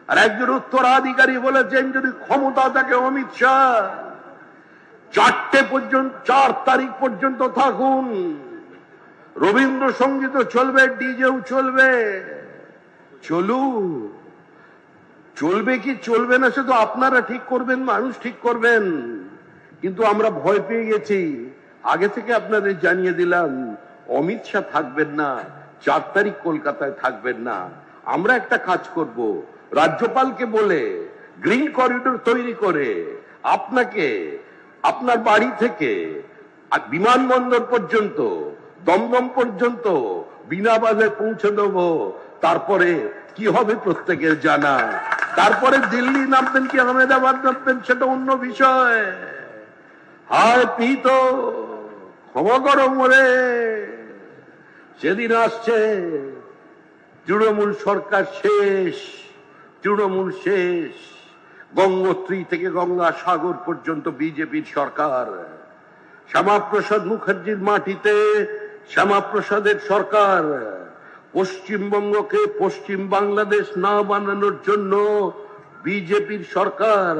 আর একজন উত্তরাধিকারী বলেছেন যদি ক্ষমতা থাকে অমিত শাহ 4 তারিখ পর্যন্ত থাকুন, রবীন্দ্রসঙ্গীতও চলবে, ডিজেও চলবে। চলবে কি চলবে না শুধু আপনারা ঠিক করবেন, মানুষ ঠিক করবেন। কিন্তু আমরা ভয় পেয়ে গেছি, আগে থেকে আপনাদের জানিয়ে দিলাম অমিত শাহ থাকবেন না, 4 তারিখ কলকাতায় থাকবেন না। আমরা একটা কাজ করব, রাজ্যপালকে বলে গ্রিন করিডোর তৈরি করে আপনাকে আপনার বাড়ি থেকে বিমানবন্দর পর্যন্ত, দমদম পর্যন্ত বিনা বাধে পৌঁছে দেবো। তারপরে কি হবে প্রত্যেকের জানা। তারপরে দিল্লি নামবেন কি আহমেদাবাদ নামবেন সেটা অন্য বিষয়। হায় পিত ক্ষমা করো মোরে, সেদিন আসছে তৃণমূল সরকার শেষ, তৃণমূল শেষ। গঙ্গোত্রী থেকে গঙ্গা সাগর পর্যন্ত বিজেপির সরকার। শ্যামাপ্রসাদ মুখার্জির মাটিতে শ্যামাপ্রসাদের সরকার। পশ্চিমবঙ্গকে পশ্চিম বাংলাদেশ না বানানোর জন্য বিজেপির সরকার।